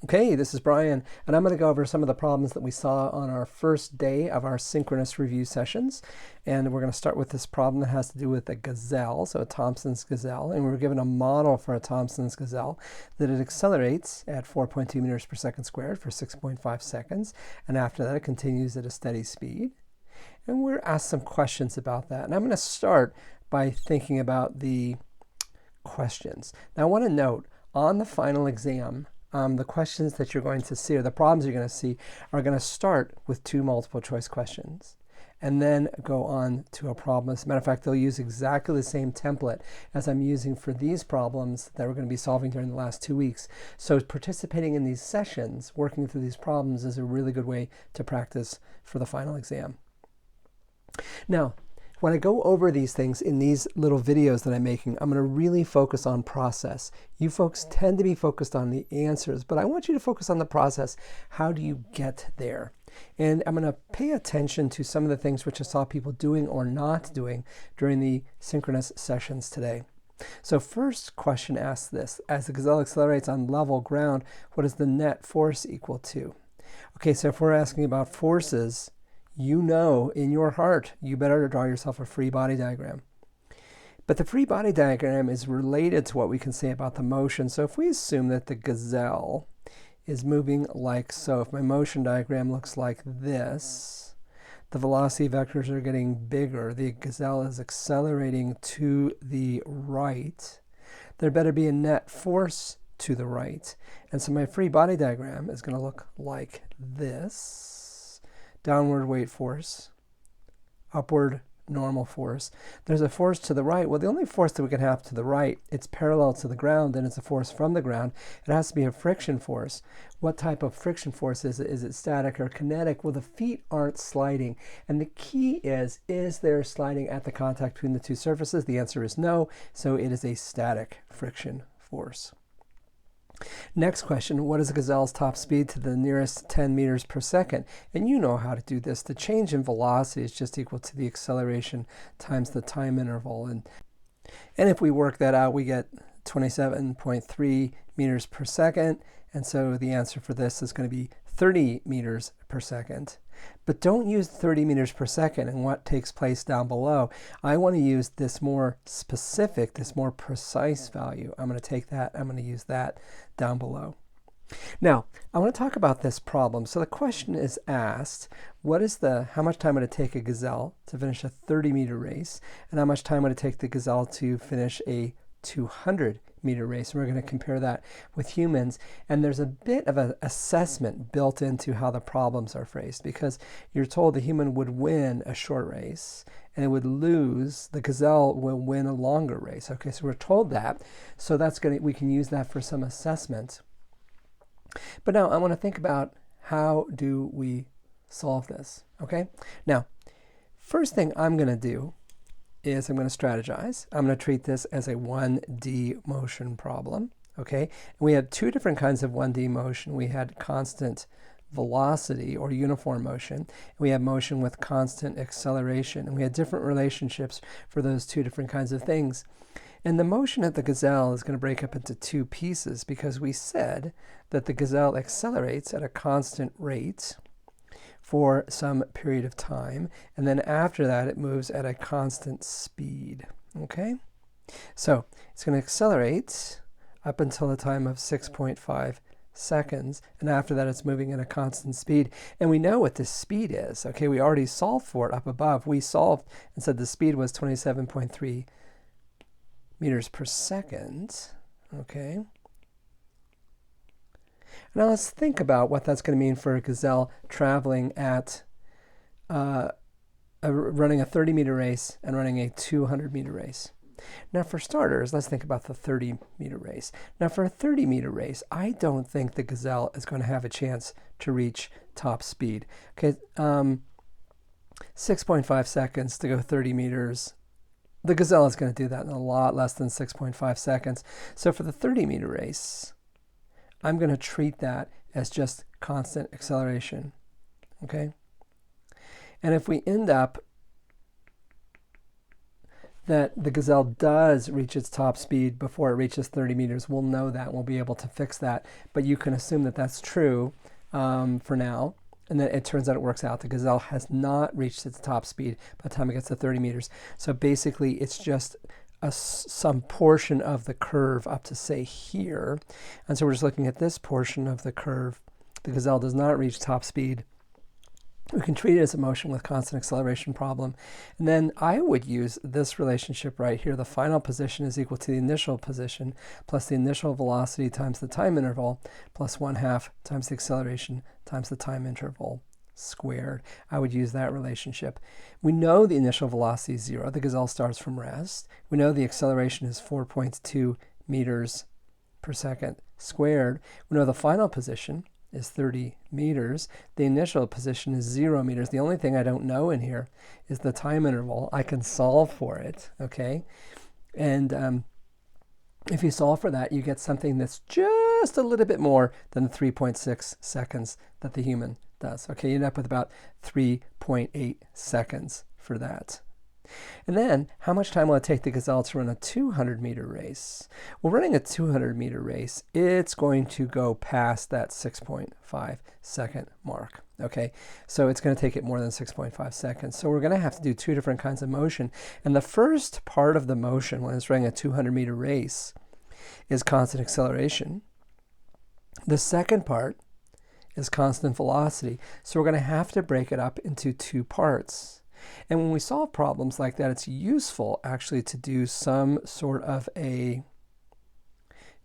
Okay, this is Brian, and I'm going to go over some of the problems that we saw on our first day of our synchronous review sessions. And we're going to start with this problem that has to do with a gazelle, so a Thompson's gazelle. And we were given a model for a Thompson's gazelle that it accelerates at 4.2 meters per second squared for 6.5 seconds. And after that, it continues at a steady speed. And we're asked some questions about that. And I'm going to start by thinking about the questions. Now, I want to note, on the final exam, the questions that you're going to see, or the problems you're going to see, are going to start with 2 multiple choice questions and then go on to a problem. As a matter of fact, they'll use exactly the same template as I'm using for these problems that we're going to be solving during the last 2 weeks. So participating in these sessions, working through these problems, is a really good way to practice for the final exam. Now, when I go over these things in these little videos that I'm making, I'm going to really focus on process. You folks tend to be focused on the answers, but I want you to focus on the process. How do you get there? And I'm going to pay attention to some of the things which I saw people doing or not doing during the synchronous sessions today. So first question asks this: as the gazelle accelerates on level ground, what is the net force equal to? Okay, so if we're asking about forces, you know in your heart you better draw yourself a free body diagram. But the free body diagram is related to what we can say about the motion. So if we assume that the gazelle is moving like so, if my motion diagram looks like this, the velocity vectors are getting bigger, the gazelle is accelerating to the right, there better be a net force to the right. And so my free body diagram is going to look like this. Downward weight force, upward normal force. There's a force to the right. Well, the only force that we can have to the right, it's parallel to the ground, and it's a force from the ground. It has to be a friction force. What type of friction force is it? Is it static or kinetic? Well, the feet aren't sliding. And the key is there sliding at the contact between the 2 surfaces? The answer is no, so it is a static friction force. Next question: what is a gazelle's top speed to the nearest 10 meters per second? And you know how to do this. The change in velocity is just equal to the acceleration times the time interval. And if we work that out, we get 27.3 meters per second. And so the answer for this is going to be 30 meters per second. But don't use 30 meters per second and what takes place down below. I want to use this more specific, this more precise value. I'm going to take that, I'm going to use that down below. Now, I want to talk about this problem. So the question is asked, how much time would it take a gazelle to finish a 30-meter race, and how much time would it take the gazelle to finish a 200-meter race? And we're going to compare that with humans. And there's a bit of an assessment built into how the problems are phrased, because you're told the human would win a short race and it would lose, the gazelle will win a longer race. Okay, so we're told that. So we can use that for some assessment. But now I want to think about, how do we solve this? Okay, now, first thing I'm going to do is I'm going to strategize. I'm going to treat this as a 1D motion problem. Okay, and we had 2 different kinds of 1D motion. We had constant velocity or uniform motion, and we had motion with constant acceleration, and we had different relationships for those 2 different kinds of things. And the motion of the gazelle is going to break up into 2 pieces, because we said that the gazelle accelerates at a constant rate for some period of time, and then after that it moves at a constant speed. Okay, so it's going to accelerate up until a time of 6.5 seconds, and after that it's moving at a constant speed. And we know what this speed is. Okay, we already solved for it up above. We solved and said the speed was 27.3 meters per second. Okay, now let's think about what that's going to mean for a gazelle traveling at running a 30-meter race and running a 200-meter race. Now, for starters, let's think about the 30-meter race. Now, for a 30-meter race, I don't think the gazelle is going to have a chance to reach top speed. Okay, 6.5 seconds to go 30 meters. The gazelle is going to do that in a lot less than 6.5 seconds. So for the 30-meter race, I'm going to treat that as just constant acceleration. Okay? And if we end up that the gazelle does reach its top speed before it reaches 30 meters. We'll know that. We'll be able to fix that. But you can assume that that's true for now. And then it turns out it works out. The gazelle has not reached its top speed by the time it gets to 30 meters. So basically, it's just some portion of the curve up to, say, here. And so we're just looking at this portion of the curve. The gazelle does not reach top speed. We can treat it as a motion with constant acceleration problem. And then I would use this relationship right here. The final position is equal to the initial position plus the initial velocity times the time interval plus 1/2 times the acceleration times the time interval squared. I would use that relationship. We know the initial velocity is 0. The gazelle starts from rest. We know the acceleration is 4.2 meters per second squared. We know the final position is 30 meters. The initial position is 0 meters. The only thing I don't know in here is the time interval. I can solve for it, okay? And if you solve for that, you get something that's just a little bit more than the 3.6 seconds that the human does. Okay, you end up with about 3.8 seconds for that. And then, how much time will it take the gazelle to run a 200-meter race? Well, running a 200-meter race, it's going to go past that 6.5 second mark. Okay, so it's going to take it more than 6.5 seconds. So we're going to have to do two different kinds of motion. And the first part of the motion when it's running a 200-meter race is constant acceleration. The second part is constant velocity. So we're going to have to break it up into two parts. And when we solve problems like that, it's useful actually to do some sort of a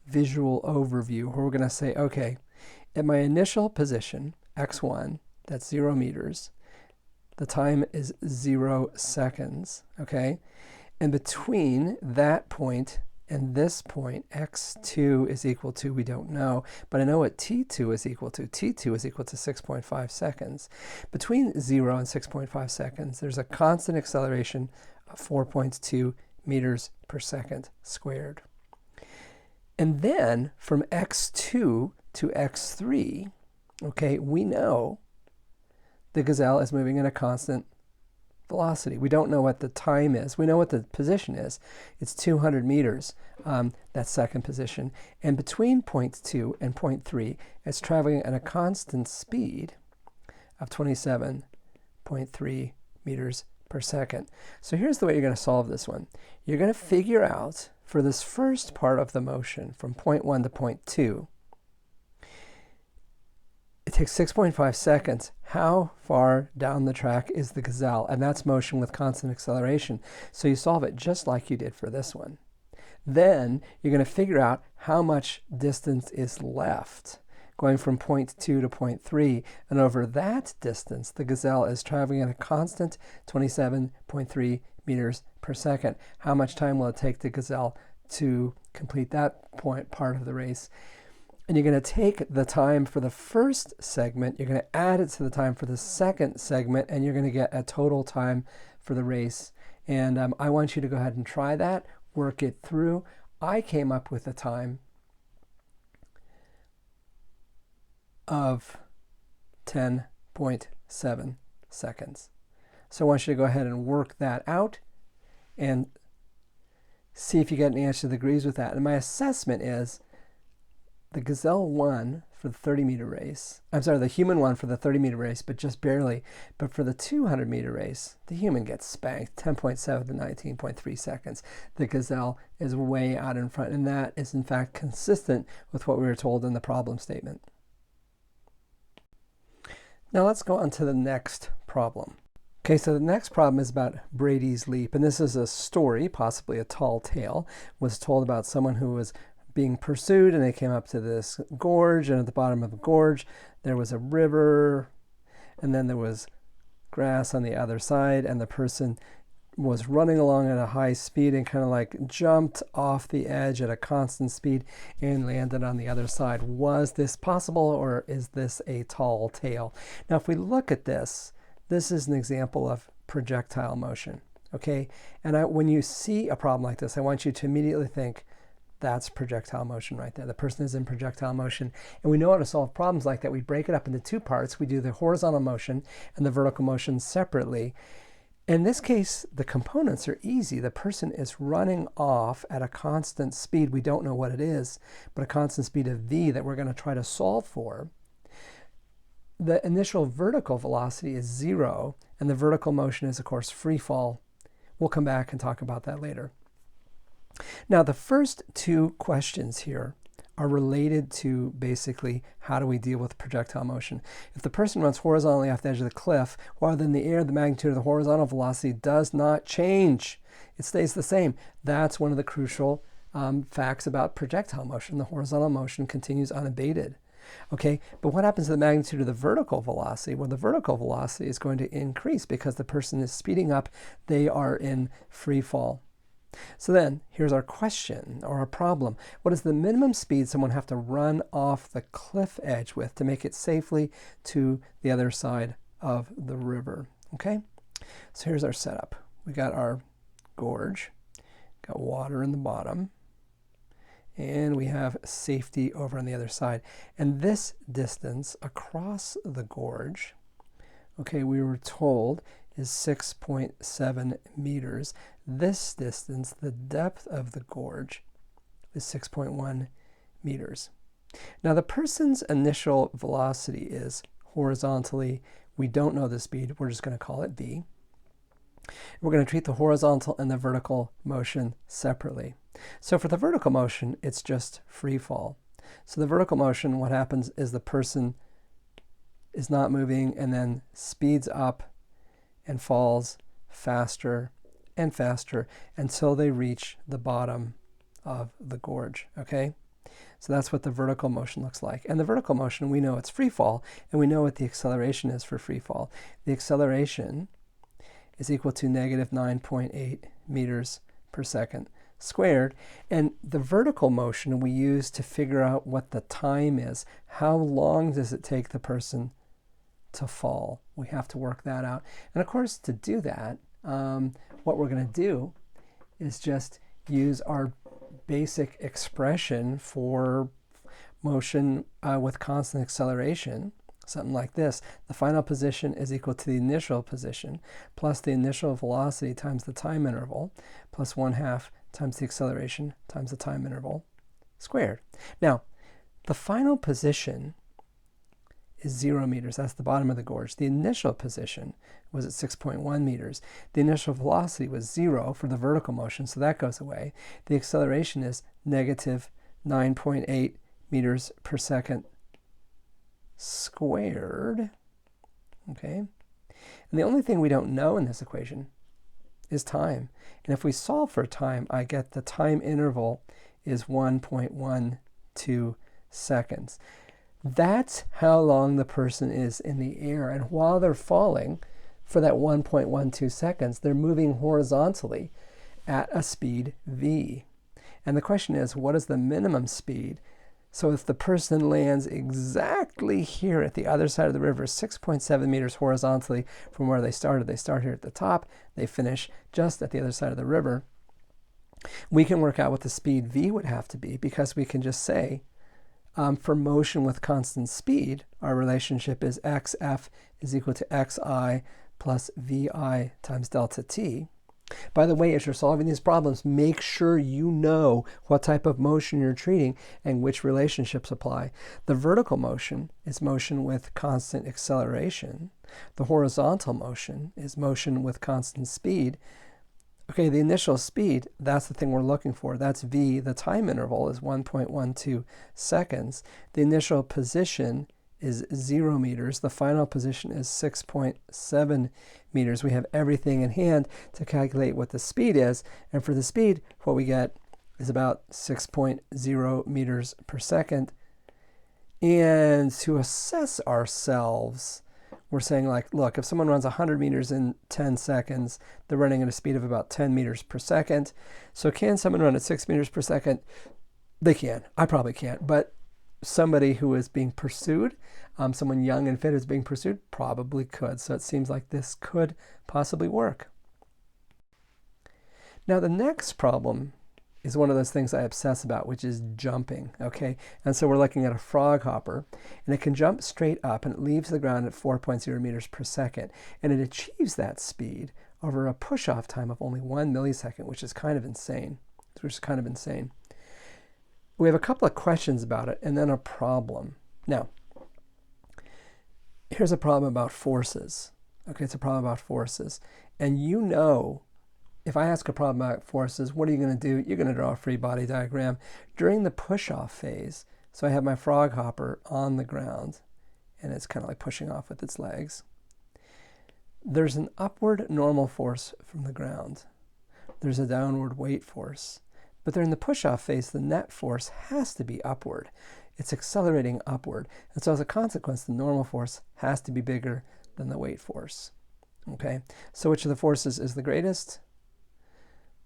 visual overview where we're going to say, okay, at my initial position, x1, that's 0 meters, the time is 0 seconds, okay? And between that point and this point, x2 is equal to, we don't know, but I know what t2 is equal to. t2 is equal to 6.5 seconds. Between 0 and 6.5 seconds, there's a constant acceleration of 4.2 meters per second squared. And then from x2 to x3, okay, we know the gazelle is moving in a constant velocity. We don't know what the time is. We know what the position is. It's 200 meters, that second position. And between point 2 and point 3, it's traveling at a constant speed of 27.3 meters per second. So here's the way you're going to solve this one. You're going to figure out, for this first part of the motion, from point 1 to point 2, it takes 6.5 seconds. How far down the track is the gazelle? And that's motion with constant acceleration. So you solve it just like you did for this one. Then you're going to figure out how much distance is left going from point 2 to point 3. And over that distance, the gazelle is traveling at a constant 27.3 meters per second. How much time will it take the gazelle to complete that part of the race? And you're going to take the time for the first segment, you're going to add it to the time for the second segment, and you're going to get a total time for the race. And I want you to go ahead and try that, work it through. I came up with a time of 10.7 seconds. So I want you to go ahead and work that out and see if you get an answer that agrees with that. And my assessment is the gazelle won for the 30-meter race. I'm sorry, the human won for the 30-meter race, but just barely. But for the 200-meter race, the human gets spanked, 10.7 to 19.3 seconds. The gazelle is way out in front, and that is in fact consistent with what we were told in the problem statement. Now let's go on to the next problem. Okay, so the next problem is about Brady's Leap, and this is a story, possibly a tall tale, was told about someone who was being pursued, and they came up to this gorge, and at the bottom of the gorge there was a river, and then there was grass on the other side, and the person was running along at a high speed and kind of like jumped off the edge at a constant speed and landed on the other side. Was this possible, or is this a tall tale? Now if we look at this, this is an example of projectile motion, okay? And when you see a problem like this, I want you to immediately think, that's projectile motion right there. The person is in projectile motion. And we know how to solve problems like that. We break it up into two parts. We do the horizontal motion and the vertical motion separately. In this case, the components are easy. The person is running off at a constant speed. We don't know what it is, but a constant speed of v that we're going to try to solve for. The initial vertical velocity is 0, and the vertical motion is, of course, free fall. We'll come back and talk about that later. Now, the first two questions here are related to basically how do we deal with projectile motion. If the person runs horizontally off the edge of the cliff, while in the air, the magnitude of the horizontal velocity does not change. It stays the same. That's one of the crucial facts about projectile motion. The horizontal motion continues unabated. Okay, but what happens to the magnitude of the vertical velocity? Well, the vertical velocity is going to increase because the person is speeding up. They are in free fall. So then, here's our question, or our problem. What is the minimum speed someone have to run off the cliff edge with to make it safely to the other side of the river? Okay, so here's our setup. We got our gorge, got water in the bottom, and we have safety over on the other side. And this distance across the gorge, okay, we were told is 6.7 meters. This distance, the depth of the gorge, is 6.1 meters. Now the person's initial velocity is horizontally, we don't know the speed, we're just going to call it v. We're going to treat the horizontal and the vertical motion separately. So for the vertical motion, it's just free fall. So the vertical motion, what happens is the person is not moving and then speeds up and falls faster and faster until they reach the bottom of the gorge, okay? So that's what the vertical motion looks like. And the vertical motion, we know it's free fall, and we know what the acceleration is for free fall. The acceleration is equal to negative 9.8 meters per second squared. And the vertical motion we use to figure out what the time is. How long does it take the person to fall? We have to work that out. And of course, to do that, what we're going to do is just use our basic expression for motion with constant acceleration, something like this. The final position is equal to the initial position plus the initial velocity times the time interval plus 1/2 times the acceleration times the time interval squared. Now, the final position is 0 meters. That's the bottom of the gorge. The initial position was at 6.1 meters. The initial velocity was 0 for the vertical motion, so that goes away. The acceleration is negative 9.8 meters per second squared. Okay? And the only thing we don't know in this equation is time. And if we solve for time, I get the time interval is 1.12 seconds. That's how long the person is in the air. And while they're falling for that 1.12 seconds, they're moving horizontally at a speed v. And the question is, what is the minimum speed? So if the person lands exactly here at the other side of the river, 6.7 meters horizontally from where they started, they start here at the top, they finish just at the other side of the river, we can work out what the speed v would have to be, because we can just say, for motion with constant speed, our relationship is xf is equal to xi plus vi times delta t. By the way, as you're solving these problems, make sure you know what type of motion you're treating and which relationships apply. The vertical motion is motion with constant acceleration. The horizontal motion is motion with constant speed. Okay, the initial speed, that's the thing we're looking for. That's v. The time interval is 1.12 seconds. The initial position is 0 meters. The final position is 6.7 meters. We have everything in hand to calculate what the speed is. And for the speed, what we get is about 6.0 meters per second. And to assess ourselves, we're saying, like, look, if someone runs 100 meters in 10 seconds, they're running at a speed of about 10 meters per second. So can someone run at 6 meters per second? They can. I probably can't. But somebody who is being pursued, someone young and fit who's being pursued, probably could. So it seems like this could possibly work. Now, the next problem is one of those things I obsess about, which is jumping, okay? And so we're looking at a frog hopper, and it can jump straight up, and it leaves the ground at 4.0 meters per second, and it achieves that speed over a push-off time of only 1 millisecond, which is kind of insane. We have a couple of questions about it and then a problem. Now, here's a problem about forces. Okay, it's a problem about forces. And you know, if I ask a problem about forces, what are you going to do? You're going to draw a free body diagram. During the push-off phase, so I have my frog hopper on the ground, and it's kind of like pushing off with its legs. There's an upward normal force from the ground. There's a downward weight force. But during the push-off phase, the net force has to be upward. It's accelerating upward. And so as a consequence, the normal force has to be bigger than the weight force. Okay? So which of the forces is the greatest?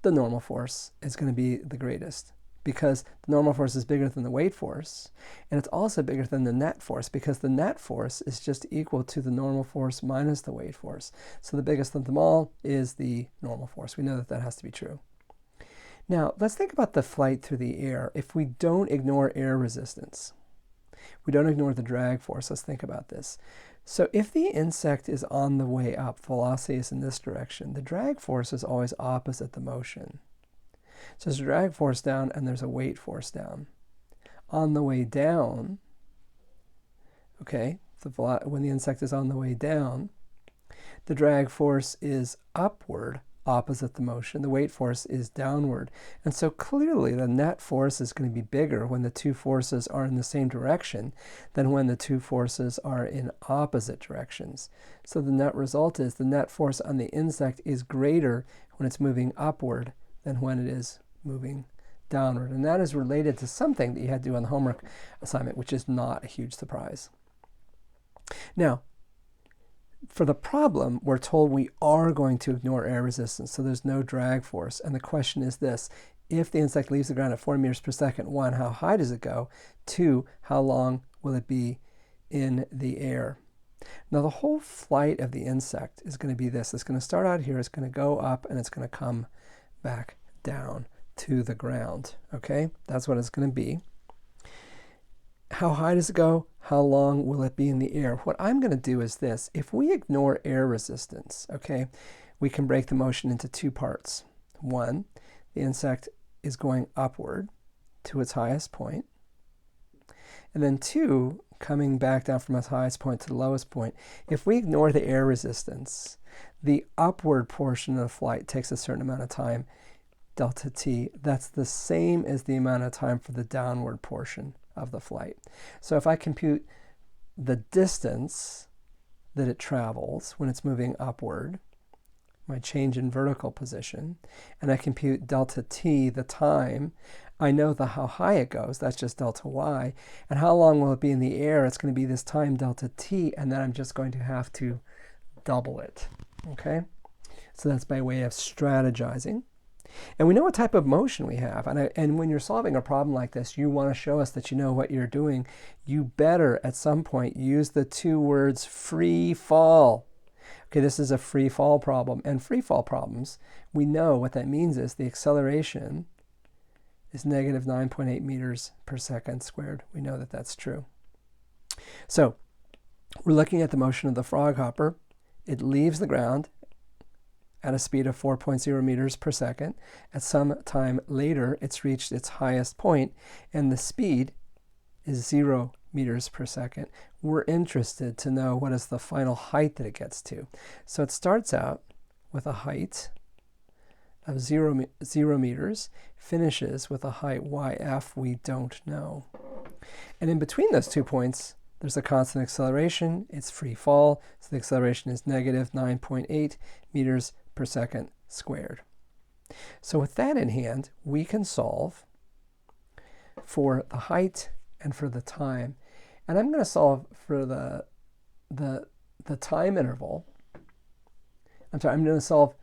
The normal force is going to be the greatest, because the normal force is bigger than the weight force, and it's also bigger than the net force, because the net force is just equal to the normal force minus the weight force. So the biggest of them all is the normal force. We know that that has to be true. Now, let's think about the flight through the air. If we don't ignore air resistance, we don't ignore the drag force, let's think about this. So if the insect is on the way up, velocity is in this direction, the drag force is always opposite the motion. So there's a drag force down and there's a weight force down. On the way down, okay, when the insect is on the way down, the drag force is upward, opposite the motion. The weight force is downward. And so clearly the net force is going to be bigger when the two forces are in the same direction than when the two forces are in opposite directions. So the net result is the net force on the insect is greater when it's moving upward than when it is moving downward. And that is related to something that you had to do on the homework assignment, which is not a huge surprise. Now, for the problem, we're told we are going to ignore air resistance, so there's no drag force. And the question is this: if the insect leaves the ground at 4 meters per second, 1, how high does it go? 2, how long will it be in the air? Now, the whole flight of the insect is going to be this. It's going to start out here, it's going to go up, and it's going to come back down to the ground. Okay? That's what it's going to be. How high does it go? How long will it be in the air? What I'm going to do is this. If we ignore air resistance, okay, we can break the motion into two parts. 1, the insect is going upward to its highest point. And then 2, coming back down from its highest point to the lowest point. If we ignore the air resistance, the upward portion of the flight takes a certain amount of time, delta t. That's the same as the amount of time for the downward portion of the flight. So if I compute the distance that it travels when it's moving upward, my change in vertical position, and I compute delta t, the time, I know how high it goes, that's just delta y, and how long will it be in the air? It's going to be this time delta t, and then I'm just going to have to double it. Okay? So that's by way of strategizing. And we know what type of motion we have. And when you're solving a problem like this, you want to show us that you know what you're doing. You better, at some point, use the two words free fall. Okay, this is a free fall problem. And free fall problems, we know what that means is the acceleration is negative 9.8 meters per second squared. We know that that's true. So we're looking at the motion of the frog hopper. It leaves the ground at a speed of 4.0 meters per second. At some time later, it's reached its highest point, and the speed is 0 meters per second. We're interested to know what is the final height that it gets to. So it starts out with a height of 0 meters, finishes with a height yf we don't know. And in between those 2 points, there's a constant acceleration. It's free fall, so the acceleration is negative 9.8 meters per second squared. So with that in hand, we can solve for the height and for the time. And I'm going to solve for the time interval. I'm going to solve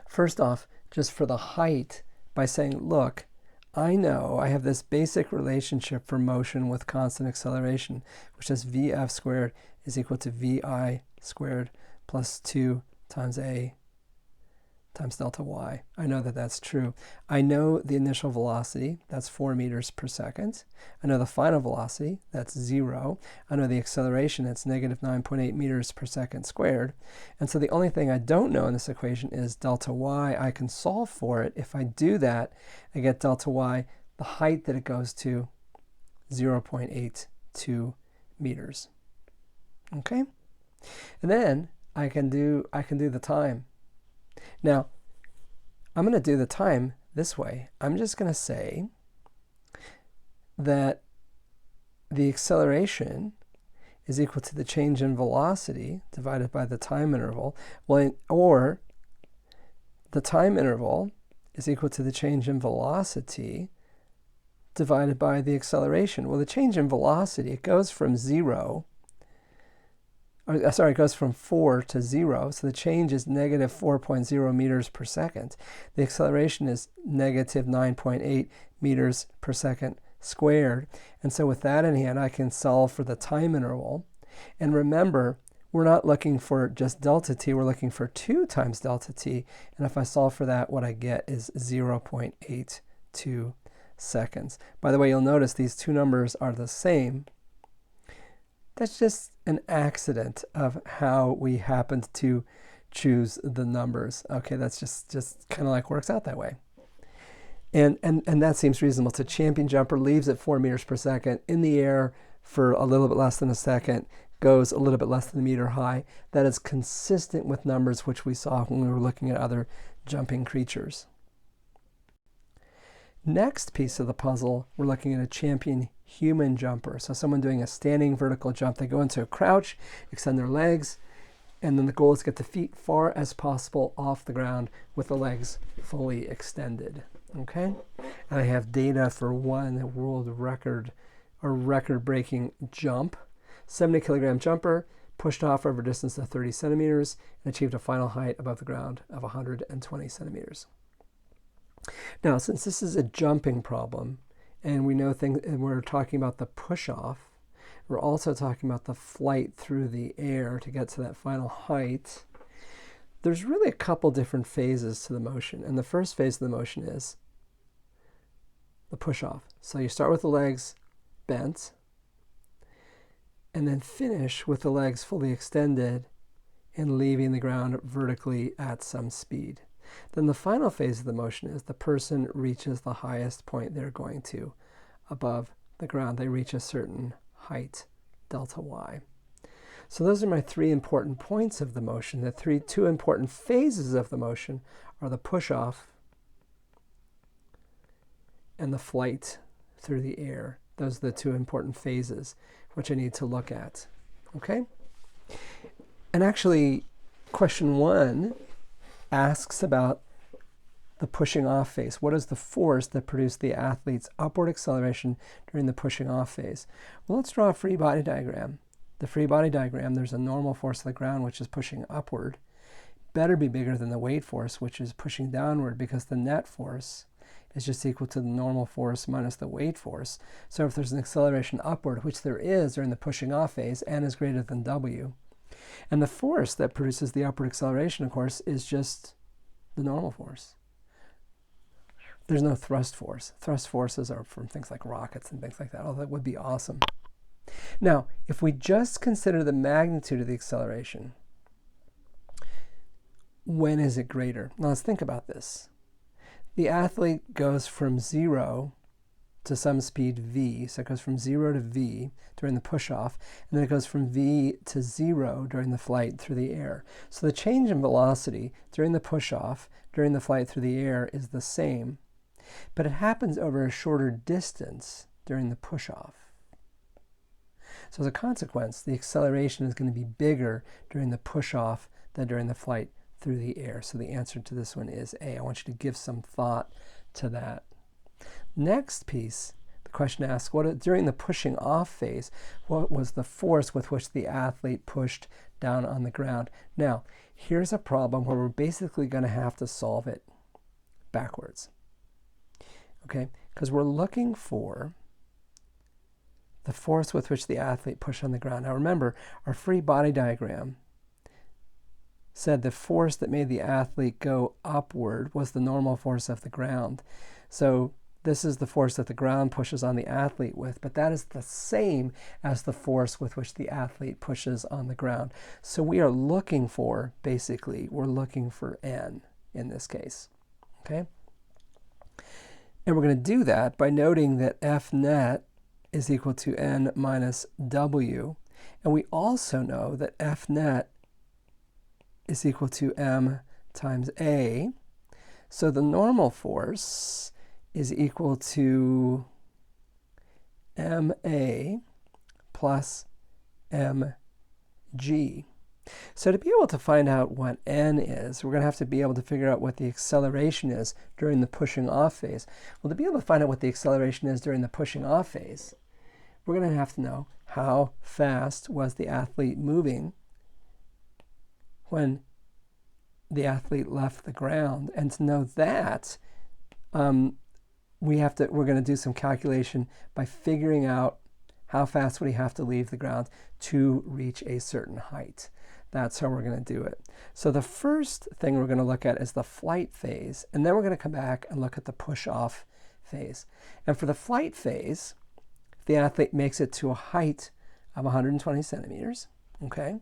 first off just for the height by saying, look, I know I have this basic relationship for motion with constant acceleration, which is vf squared is equal to vi squared plus 2 times a times delta y. I know that that's true. I know the initial velocity, that's 4 meters per second. I know the final velocity, that's 0. I know the acceleration, that's negative 9.8 meters per second squared. And so the only thing I don't know in this equation is delta y. I can solve for it. If I do that, I get delta y, the height that it goes to, 0.82 meters. Okay? And then I can do the time. Now, I'm going to do the time this way. I'm just going to say that the acceleration is equal to the change in velocity divided by the time interval, or the time interval is equal to the change in velocity divided by the acceleration. Well, the change in velocity, it goes from 4 to 0, so the change is negative 4.0 meters per second. The acceleration is negative 9.8 meters per second squared. And so with that in hand, I can solve for the time interval. And remember, we're not looking for just delta t, we're looking for 2 times delta t. And if I solve for that, what I get is 0.82 seconds. By the way, you'll notice these two numbers are the same. That's just an accident of how we happened to choose the numbers. Okay, that's just kind of like works out that way. And that seems reasonable. So champion jumper leaves at 4 meters per second in the air for a little bit less than a second, goes a little bit less than a meter high. That is consistent with numbers which we saw when we were looking at other jumping creatures. Next piece of the puzzle, we're looking at a champion human jumper. So someone doing a standing vertical jump. They go into a crouch, extend their legs, and then the goal is to get the feet far as possible off the ground with the legs fully extended. Okay? And I have data for one world record or record-breaking jump. 70-kilogram jumper pushed off over a distance of 30 centimeters and achieved a final height above the ground of 120 centimeters. Now, since this is a jumping problem, and we know and we're talking about the push-off, we're also talking about the flight through the air to get to that final height. There's really a couple different phases to the motion, and the first phase of the motion is the push-off. So you start with the legs bent, and then finish with the legs fully extended and leaving the ground vertically at some speed. Then the final phase of the motion is the person reaches the highest point they're going to above the ground. They reach a certain height, delta y. So those are my 3 important points of the motion. The 2 important phases of the motion are the push-off and the flight through the air. Those are the 2 important phases which I need to look at. Okay? And actually, question 1 asks about the pushing off phase. What is the force that produced the athlete's upward acceleration during the pushing off phase? Well, let's draw a free body diagram. The free body diagram, there's a normal force on the ground which is pushing upward. Better be bigger than the weight force, which is pushing downward, because the net force is just equal to the normal force minus the weight force. So if there's an acceleration upward, which there is during the pushing off phase, n is greater than w. And the force that produces the upward acceleration, of course, is just the normal force. There's no thrust force. Thrust forces are from things like rockets and things like that. Oh, that would be awesome. Now, if we just consider the magnitude of the acceleration, when is it greater? Now let's think about this. The athlete goes from 0 to some speed v, so it goes from 0 to v during the push-off, and then it goes from v to 0 during the flight through the air. So the change in velocity during the push-off, during the flight through the air, is the same, but it happens over a shorter distance during the push-off. So as a consequence, the acceleration is going to be bigger during the push-off than during the flight through the air. So the answer to this one is A. I want you to give some thought to that. Next piece, the question asks, during the pushing off phase, what was the force with which the athlete pushed down on the ground? Now, here's a problem where we're basically going to have to solve it backwards. Okay, because we're looking for the force with which the athlete pushed on the ground. Now remember, our free body diagram said the force that made the athlete go upward was the normal force of the ground. So this is the force that the ground pushes on the athlete with, but that is the same as the force with which the athlete pushes on the ground. So we are looking for, basically, we're looking for N in this case, okay? And we're going to do that by noting that F net is equal to N minus W. And we also know that F net is equal to M times A. So the normal force is equal to MA plus MG. So to be able to find out what N is, we're going to have to be able to figure out what the acceleration is during the pushing off phase. Well, to be able to find out what the acceleration is during the pushing off phase, we're going to have to know how fast was the athlete moving when the athlete left the ground. And to know that, we're going to do some calculation by figuring out how fast would he have to leave the ground to reach a certain height. That's how we're going to do it. So the first thing we're going to look at is the flight phase, and then we're going to come back and look at the push-off phase. And for the flight phase, if the athlete makes it to a height of 120 centimeters, okay,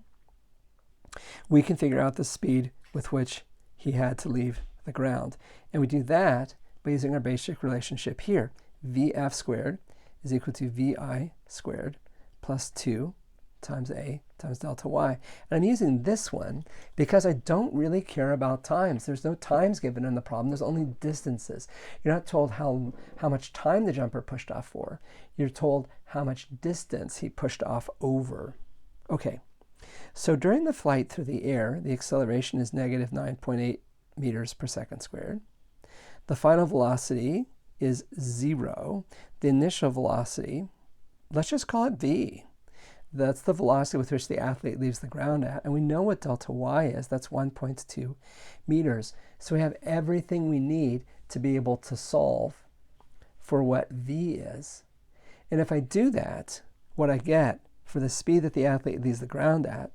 we can figure out the speed with which he had to leave the ground. And we do that by using our basic relationship here. Vf squared is equal to Vi squared plus 2 times A times delta Y. And I'm using this one because I don't really care about times. There's no times given in the problem. There's only distances. You're not told how much time the jumper pushed off for. You're told how much distance he pushed off over. Okay, so during the flight through the air, the acceleration is negative 9.8 meters per second squared. The final velocity is 0. The initial velocity, let's just call it V. That's the velocity with which the athlete leaves the ground at. And we know what delta y is. That's 1.2 meters. So we have everything we need to be able to solve for what V is. And if I do that, what I get for the speed that the athlete leaves the ground at,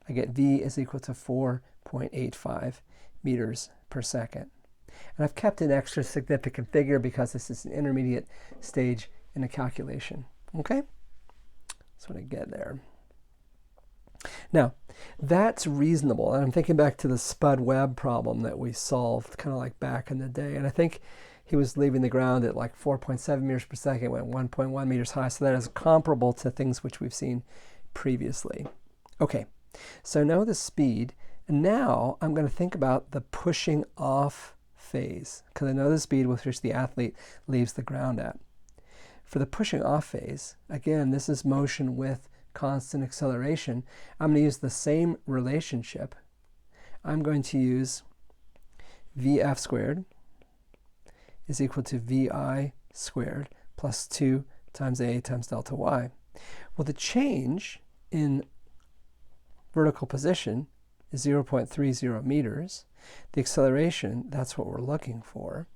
I get V is equal to 4.85 meters per second. And I've kept an extra significant figure because this is an intermediate stage in a calculation. Okay? That's what I get there. Now, that's reasonable. And I'm thinking back to the Spud Webb problem that we solved kind of like back in the day. And I think he was leaving the ground at like 4.7 meters per second, went 1.1 meters high. So that is comparable to things which we've seen previously. Okay, so now the speed. And now I'm going to think about the pushing off phase, because I know the speed with which the athlete leaves the ground at. For the pushing off phase, again, this is motion with constant acceleration. I'm going to use the same relationship. I'm going to use Vf squared is equal to Vi squared plus 2 times A times delta Y. Well, the change in vertical position is 0.30 meters. The acceleration, that's what we're looking for.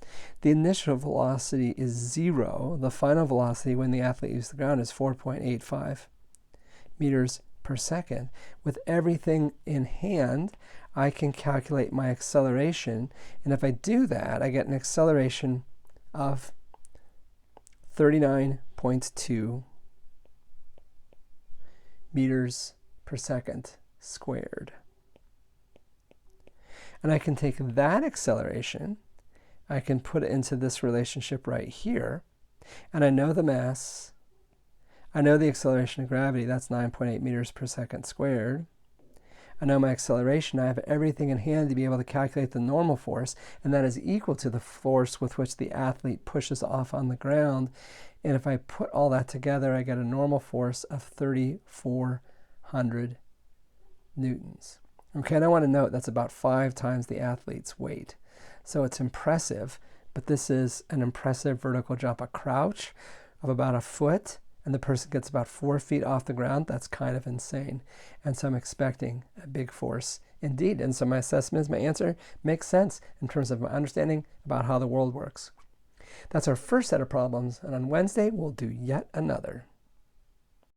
The initial velocity is 0. The final velocity when the athlete leaves the ground is 4.85 meters per second. With everything in hand, I can calculate my acceleration. And if I do that, I get an acceleration of 39.2 meters per second squared. And I can take that acceleration, I can put it into this relationship right here, and I know the mass, I know the acceleration of gravity, that's 9.8 meters per second squared. I know my acceleration, I have everything in hand to be able to calculate the normal force, and that is equal to the force with which the athlete pushes off on the ground. And if I put all that together, I get a normal force of 3,400 newtons. Okay, and I want to note that's about 5 times the athlete's weight. So it's impressive, but this is an impressive vertical jump. A crouch of about a foot, and the person gets about 4 feet off the ground. That's kind of insane. And so I'm expecting a big force indeed. And so my assessment is, my answer makes sense in terms of my understanding about how the world works. That's our first set of problems, and on Wednesday we'll do yet another.